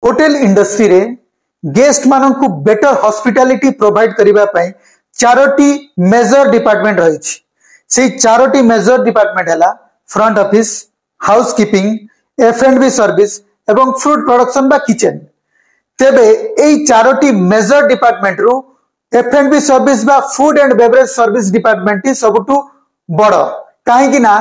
Hotel industry रे guest माननकु better hospitality provide करिबा पई चारोटी मेजर डिपार्टमेंट रही से चारोटी मेजर डिपार्टमेंट है front office, housekeeping, F&B service एवं फूड प्रोडक्शन बा किचन। तेबे एई चारोटी मेजर डिपार्टमेंट रु F&B सर्विस बा food and beverage service department सबुठु बड़ कहीं ना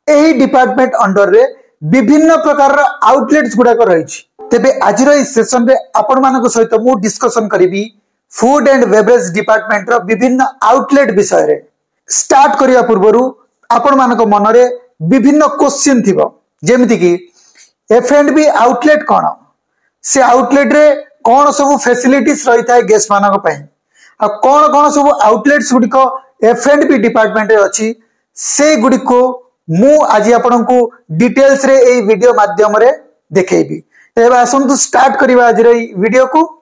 एही डिपार्टमेंट अंडर रे विभिन्न प्रकार आउटलेट्स गुड़ाक रही। तेबे आज सेशन रे आपण मानक सहित मु डिस्कशन करी फूड एंड बेवरेज डिपार्टमेंट रो विभिन्न आउटलेट विषय रे। स्टार्ट करिया पूर्वरु आपण मानक मन रे विभिन्न क्वेश्चन थिबो जेमिति कि F&B आउटलेट कोन, से आउटलेट रे कोन सब फैसिलिटीज रही थाए गेस्ट मानक पई, आ कोन कोन सब आउटलेट्स गुडी को F&B डिपार्टमेंट रे अछि से गुडी को मु आज आपनको डिटेल्स रे ए वीडियो माध्यम रे देखेबी। एबा आसंतु स्टार्ट करिवा आज रे वीडियो को।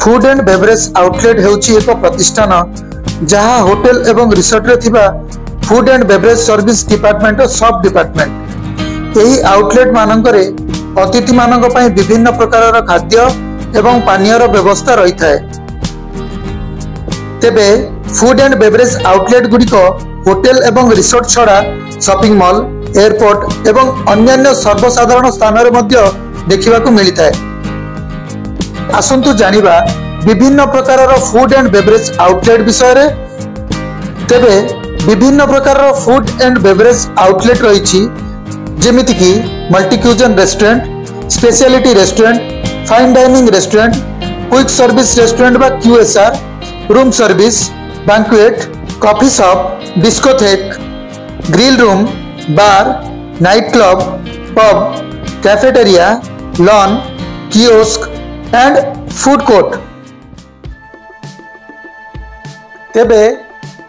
फूड एंड बेवरेज आउटलेट हेउची एक प्रतिष्ठान जहां होटल एवं रिसोर्ट रे थिबा food and beverage service department और सब डिपार्टमेंट एही आउटलेट मानकरे अतिथि मानक पई विभिन्न प्रकार खाद्य एवं पानीय व्यवस्था रही थाए। तेबे फूड एंड बेवरेज आउटलेट गुडी को होटल एवं रिसोर्ट छड़ा शॉपिंग मॉल, एयरपोर्ट एवं अन्य सर्वसाधारण स्थान रे मध्य देखिबा को मिली थाए। आसंतु जानिबा विभिन्न प्रकार फूड एंड बेवरेज आउटलेट विषय रे। तेबे विभिन्न प्रकार फूड एंड बेवरेज आउटलेट रही जेमिति कि multi cuisine restaurant, speciality restaurant, fine dining restaurant, quick service restaurant बा QSR, room service, banquet, coffee shop, discotheque, grill room, bar, night club, pub, cafeteria, lawn, kiosk and food court. तेबे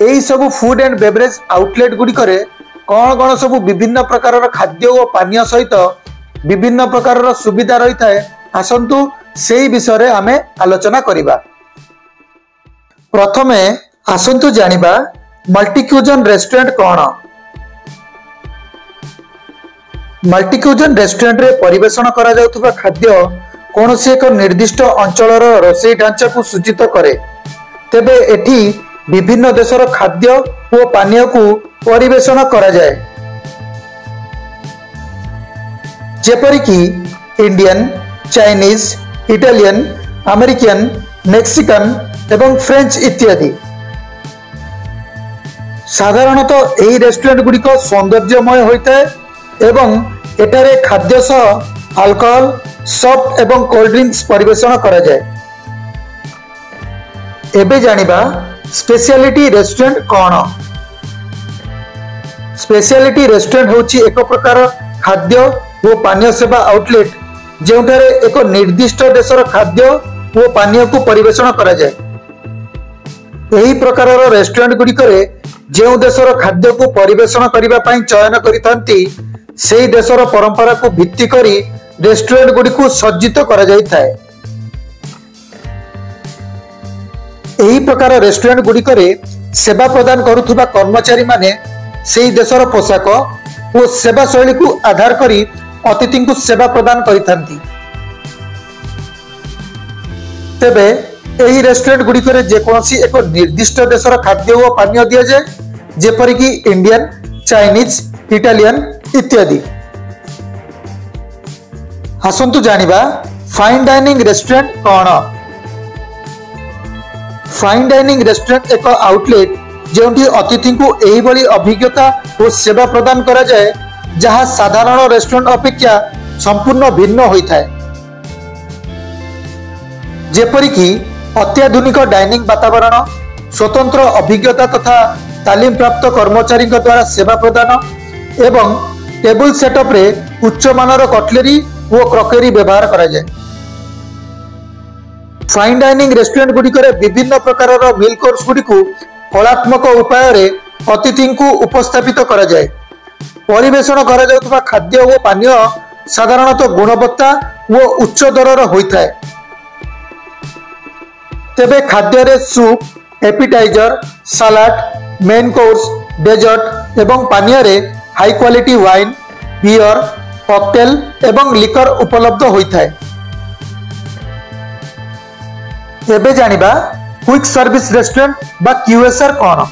एही सब food and beverage outlet गुडी करे कौन कौन सब विभिन्न प्रकार खाद्य और पानीय सहित विभिन्न प्रकार सुविधा रही थाए। आसंतु सेही विषय रे आमे आलोचना करिबा। प्रथमे आसंतु जानिबा मल्टी क्यूजन रेस्टोरेंट कौन। मल्टी क्यूजन रेस्टोरेंट रे परिवेषण करा जाउथबा खाद्य कौनसी एक निर्दिष्ट अंचलर रोषेई ढांचा को सूचित करे। तेबे एठी विभिन्न देशर खाद्य और पानीय को परिवेषण करा जाए, जेपरि कि Indian, Chinese, Italian, American, Mexican एवं फ्रेंच इत्यादि। साधारणतः एही रेस्टोरेंट गुडी को सौंदर्यमय होइताए एवं एटारे खाद्य सह अल्कोहल, सॉफ्ट एवं कोल्ड ड्रिंक्स परिवेषण करा जाए। एबे जानिबा स्पेशलिटी रेस्टोरेंट कौन। स्पेशलिटी रेस्टोरेंट होची एक प्रकार खाद्य और पानीय सेवा आउटलेट जेउठारे एक निर्दिष्ट देशर खाद्य और पानीय को परिवेषण करा जाए। एही प्रकार रेस्टोरेंट गुडी करे जेउ देशर खाद्य को परिवेषण करिबा पई चयन करिथांती सेही देशर परंपरा को भित्ति करी रेस्टोरेंट गुडी को सज्जित करा जाई थाए। एही प्रकार रेस्टोरेंट गुडी करे सेवा प्रदान करुथुबा कर्मचारी माने सेही देशर पोशाक और सेवा शैली को आधार करी अतिथि को सेवा प्रदान करिथांती। तेबे एही रेस्टोरेंट गुडी करे जेकोसी एक निर्दिष्ट देशर खाद्य और पानीय दिया जाए, जेपरि कि इंडियन, चाइनीज, इटालियन इत्यादि। आसंतु जानिबा फाइन डाइनिंग रेस्टोरेंट कौन। फाइन डाइनिंग रेस्टोरेंट एक आउटलेट जेउठी अतिथि को एही बली अभिज्ञता और सेवा प्रदान करा जाए जहाँ साधारण रेस्टोरेंट अपेक्षा संपूर्ण भिन्न होता है। जेपरिकी अत्याधुनिक डाइनिंग वातावरण, स्वतंत्र अभिज्ञता तथा तालीम प्राप्त कर्मचारी द्वारा सेवा प्रदान एवं टेबल सेटअप रे उच्च मानर कटलेरी और क्रॉकरी व्यवहार करा जाए। फाइन डाइनिंग रेस्टोरेंट गुड़िक विभिन्न प्रकार मिल कोर्स गुड़िक कलात्मक उपाय रे अतिथि को उपस्थापित करा जाए। परिवेषण करा जाउतबा खाद्य और पानीय साधारणतः गुणवत्ता व उच्च दरर होता है। तेबे खाद्य रे soup, appetiser, salad, main course, dessert एवं पानीय रे high quality wine, beer, cocktail एवं लिकर उपलब्ध होता है। एबे जानिबा क्विक सर्विस रेस्टोरेंट बा क्यूएसआर कौन।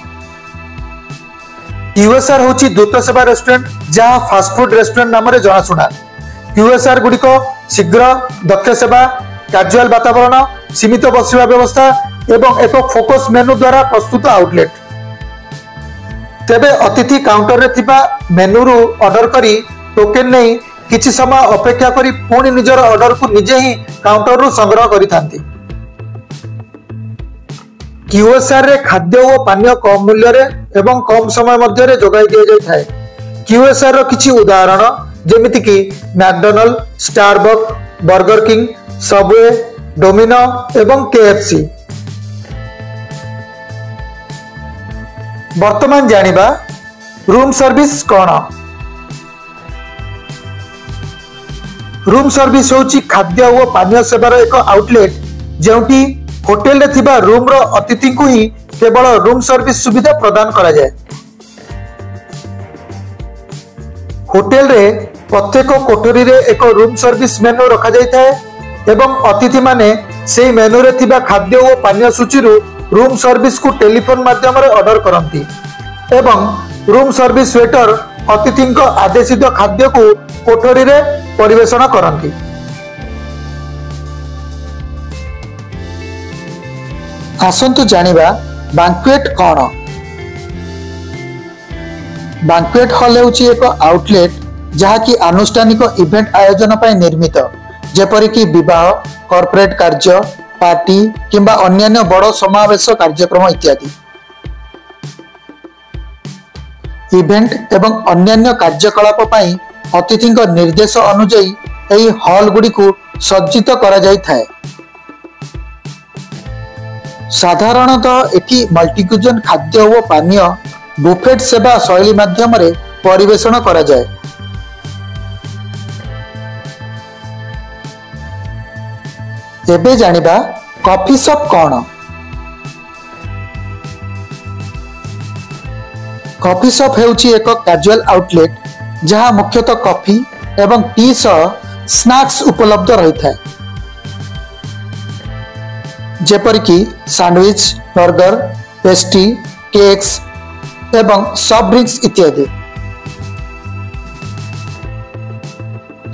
क्यूएसआर होची द्रुत सेवा रेस्टोरेंट जहाँ फास्ट फूड रेस्टोरेंट नाम रे जनाशुना। क्यूएसआर गुड़िक शीघ्र दक्ष सेवा, कैजुअल वातावरण, सीमित बसिवा व्यवस्था एवं एक फोकस मेनू द्वारा प्रस्तुत आउटलेट। तेबे अतिथि काउंटर रे थिबा मेनू रु ऑर्डर करी टोकेन नहीं किछि समय अपेक्षा करी पुणी निजर ऑर्डर को निजे ही काउंटर रु संग्रह करि थांती। क्यूएसआर रे खाद्य और पानीय कम मूल्य रे एवं कम समय मध्य रे जोगाई दिया जाय थाए। क्यूएसआर रो किछि उदाहरण जेमिति कि McDonald, Starbucks, Burger King, Subway, Domino एवं केएफसी। वर्तमान जानिबा रूम सर्विस कौन। रूम सर्विस होची खाद्य और पानीय सेवार एक आउटलेट जेउटी होटेल रे थिबा रूम रो अतिथि को ही केवल रूम सर्विस सुविधा प्रदान करा जाए। होटेल रे प्रत्येक कोठरी रे एक रूम सर्विस मेनू रखा जाय थाए एवं अतिथि माने सेही मेनू रे थिबा खाद्य और पानीय सूची रु रूम सर्विस को टेलीफोन माध्यम रे ऑर्डर करंती एवं रूम सर्विस वेटर अतिथि को आदेशित खाद्य को कोठरी रे परिवेषण करंती। आसंतु जानिबा बैंक्वेट कौन। बैंक्वेट हॉल होची एक आउटलेट जहाँ की आनुष्ठानिक इवेंट आयोजन पर निर्मित, जेपरिकी विवाह, कॉर्पोरेट कार्य, पार्टी किंबा अन्यान्य बड़ समावेश कार्यक्रम इत्यादि। इवेंट एवं अन्यान्य कार्यकलाप पई अतिथि निर्देश अनुଯାयी एही हॉल गुड़ी को सज्जित करा जाय थाए। साधारणतः एटी मल्टीक्यूजन खाद्य और पानीय बुफेट सेवा शैली माध्यम रे परिवेषण करा जाए। एबे जानिबा कॉफी शॉप कौन। कॉफी शॉप हेउची एक कैजुअल आउटलेट जहाँ मुख्यतः कॉफी एवं टी सह स्नैक्स उपलब्ध रही थाए, जेपरिकी सैंडविच, बर्गर, पेस्ट्री, केक्स एवं सॉफ्ट ड्रिंक्स इत्यादि।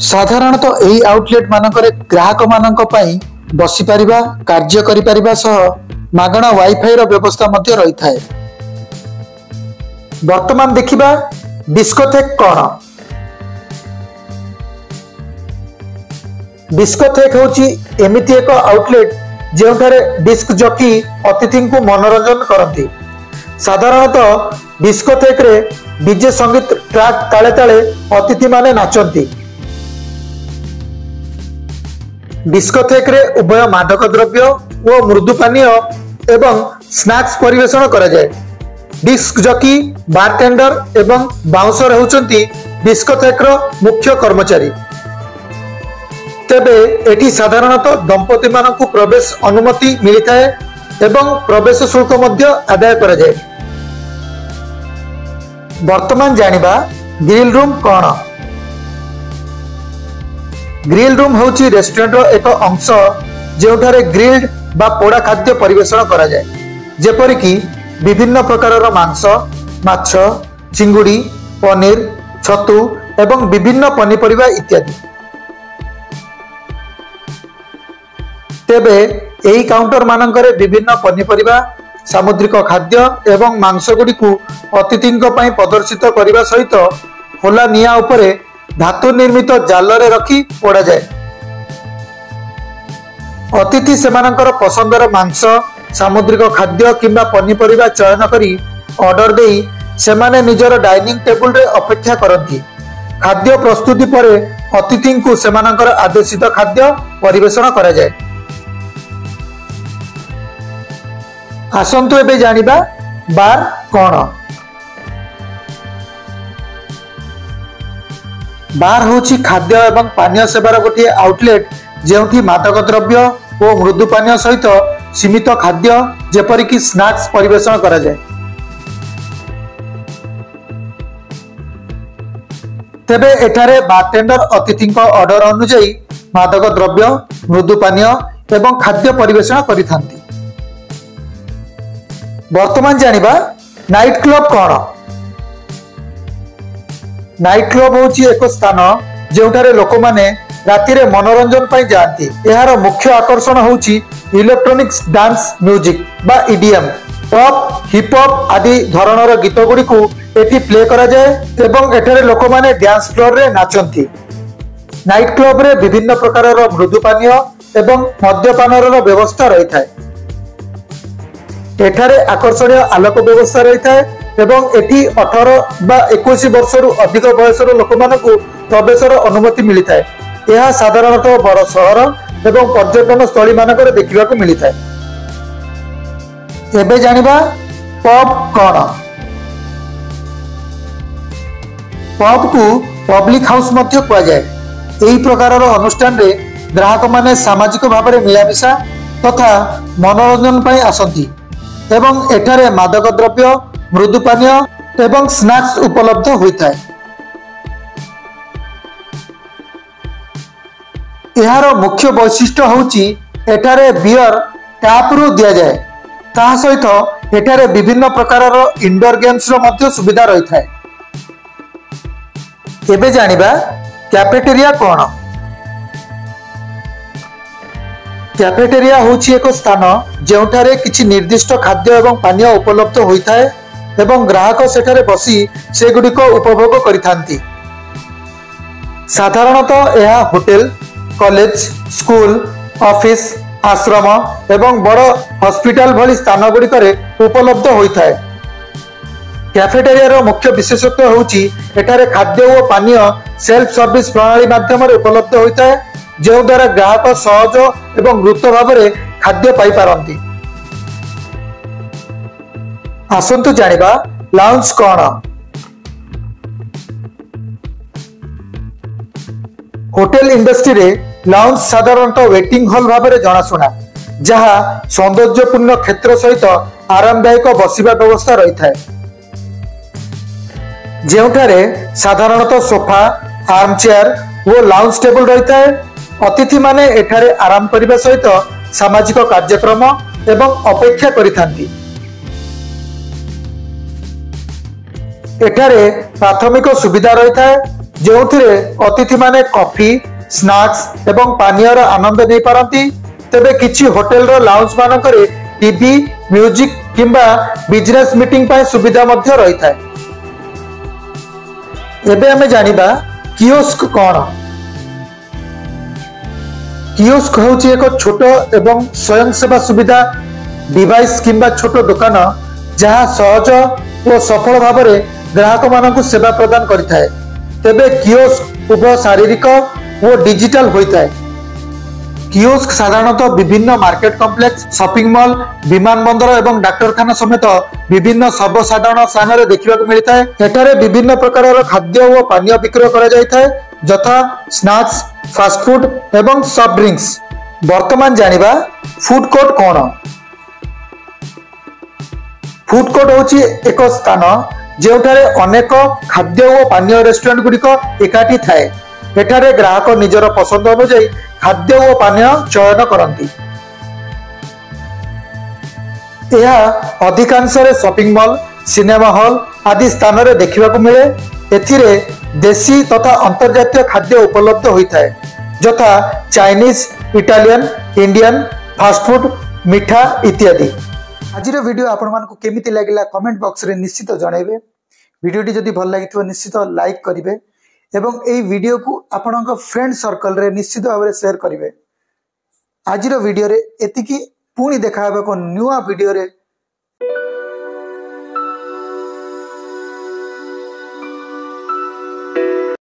साधारणतः एही आउटलेट मानकरे ग्राहक मानक पई बसी परिबा, कार्य करि परिबा सह मागणा वाईफाई रो व्यवस्था मध्य रही थाए। वर्तमान देखिबा डिस्कोथेक कौन। डिस्कोथेक होची एमिति एक आउटलेट जेउठारे डिस्क जॉकी अतिथि को मनोरंजन करती। साधारणतः डिस्कोथेक रे डीजे संगीत ट्रैक ताले ताले अतिथि माने नाचंती। डिस्कोथेक रे उभय मादक द्रव्य और मृदु पानीय एवं स्नैक्स परिवेषण करा जाए। डिस्क जॉकी, बारटेंडर एवं बाउंसर होचंती डिस्कोथेक रो मुख्य कर्मचारी। तेबे एटी साधारणतः दंपति मानकु प्रवेश अनुमति मिलता है एवं प्रवेश शुल्क मध्य आदाय करा जाए। वर्तमान जानिबा ग्रिल रूम कौन। ग्रिल रूम होची रेस्टोरेंट रो एक अंश जेउठारे ग्रिल्ड बा पोड़ा खाद्य परिवेषण करा जाए, जेपरिकी विभिन्न प्रकार मांस, माछ, चिंगुड़ी, पनीर, छतु एवं विभिन्न पनीपरिबा इत्यादि। तेबे एही काउंटर मानकरे विभिन्न पनीपरिबा सामुद्रिक खाद्य एवं मांस गुड़ी अतिथि प्रदर्शित करने सहित खोला निया उपरे धातु निर्मित जाल रखी पोड़ा जाए। अतिथि सेमानंकर पसंदर मांस सामुद्रिक खाद्य किंबा पनीपरिबा चयन करी ऑर्डर देई सेमाने निजर डाइनिंग टेबुल रे अपेक्षा करती। खाद्य प्रस्तुति परे अतिथि को सेमानंकर आदेशित खाद्य परिवेषण करा जाए। आसंतु एबे जानिबा बार कौन। बार होची खाद्य एवं पानीय सेवार गोटे आउटलेट जेउठी मादक द्रव्य और मृदु पानीय सहित सीमित खाद्य जेपरिक स्नैक्स परिवेषण करा जाए। तेबे एठारे बारटेंडर अतिथि ऑर्डर अनुଯାयी मादक द्रव्य मृदु पानीय एवं खाद्य परिवेषण करिथांती। वर्तमान जानिबा नाइट क्लब कौन। नाइट क्लब होची एक स्थान जेउठारे लोक माने राति रे मनोरंजन पाई जाती। यार मुख्य आकर्षण होची इलेक्ट्रॉनिक्स डांस म्यूजिक बा ईडीएम पॉप हिप हॉप आदि धरणर गीत गुडी को एठी प्ले करा जाए एवं एठारे लोक माने डांस फ्लोर रे नाचंती। नाइट क्लब रे विभिन्न प्रकारर मृदु पानीय एवं मद्यपानर व्यवस्था रही थाए। एठारे आकर्षणीय आलोक व्यवस्था रही थाए एवं एठी 18 बा 21 वर्षरु अधिक बयसर लोक मानकु प्रवेशर अनुमति मिली थाए। यह साधारणतः बड़ सहर एवं पर्यटन स्थली मानकरे देखिबा को मिली थाए। एबे जानिबा पब कौन। पब को पब्लिक हाउस मध्य कुआ जाए। एही प्रकारर अनुष्ठान रे ग्राहक माने सामाजिक भाव में मिलामिशा तथा मनोरंजन पाई आसंती एवं एठारे मादक द्रव्य मृदु पानीय एवं स्नैक्स उपलब्ध होता है। यार मुख्य वैशिष्ट्य होची एठारे बियर टैप रु दिया जाए। ता सहित एठारे विभिन्न प्रकारर इंडोर गेम्स रो मध्य सुविधा रही थाए। एबे जानिबा कैफेटेरिया कौन। कैफेटेरिया होची एक स्थान जेउठारे किछि निर्दिष्ट खाद्य एवं पानीय उपलब्ध होता है एवं ग्राहक सेठारे बसी से गुडी को उपभोग करिथांती। साधारणतः यह होटल कॉलेज स्कूल ऑफिस आश्रम एवं बड़ हॉस्पिटल भली स्थान गुडी करे उपलब्ध होता है। कैफेटेरिया मुख्य विशेषत्व होची एठारे खाद्य और पानीय सेल्फ सर्विस प्रणाली माध्यम उपलब्ध होता है जो द्वारा ग्राहक सहज एवं द्रुत भाव में खाद्य पाई पारंती। आसंतु जानिबा लाउंज कौन। होटेल इंडस्ट्री रे लाउंज साधारणतः वेटिंग हॉल भाव में जनाशुना जहाँ सौंदर्यपूर्ण क्षेत्र सहित आरामदायक बसिबा व्यवस्था रही थाए। जेउठारे साधारणतः सोफा आर्म चेयर और लाउंज टेबल रही थाए। अतिथि माने एठारे आराम करने सहित सामाजिक कार्यक्रम एवं अपेक्षा करिथांती। एठारे प्राथमिक सुविधा रही थाए जोथिरे अतिथि माने कॉफी स्नैक्स एवं पानीयर आनंद नहीं पारंती। तेबे किछि होटेल रो लाउंज मानकरे टीवी म्यूजिक किंबा बिजनेस मीटिंग पाए सुविधा मध्य रही थाए। एबे हमें जानिबा कियोस्क कौन। कियोस्क होची एक छोट एवं स्वयं सेवा सुविधा डिवाइस किंबा छोट दुकान जहाँ सहज और सफल भाव में ग्राहक मानक सेवा प्रदान करिथाए। तेबे कियोस्क उभय शारीरिक और डिजिटल होता है। कियोस्क साधारणतः विभिन्न मार्केट कॉम्प्लेक्स शॉपिंग मॉल विमानबंदर एवं डाक्तरखाना समेत विभिन्न सर्वसाधारण स्थान में देखा मिलता है। एठारे विभिन्न प्रकार खाद्य और पानीय विक्रय करा जायथाए यथा स्नैक्स फास्ट फूड एवं सॉफ्ट ड्रिंक्स। वर्तमान जानिबा फूड कोर्ट कौन। फूड कोर्ट होची एक स्थान जेउठारे अनेक खाद्य और पानीय रेस्टोरेंट गुड़िक एकाठी थाए। एठारे ग्राहक निजर पसंद अनुसार खाद्य और पानीय चयन करती। यह अधिकांश शॉपिंग मॉल सिनेमा हॉल आदि स्थान में देखा मिले। एथिरे देशी तथा अंतर्जातीय खाद्य उपलब्ध होता है यथा Chinese Italian Indian fast food मिठा इत्यादि। आज वीडियो आपण मानक केमिति लगिला कमेंट बॉक्स रे निश्चित जनइबे। वीडियोटी जदि भल लगी निश्चित लाइक करिवे एवं एई वीडियो को आपणक फ्रेंड सर्कल रे निश्चित भाव में शेयर करिवे। आज वीडियो रे एतिकी पुणी देखा न्यूआ वीडियो रे।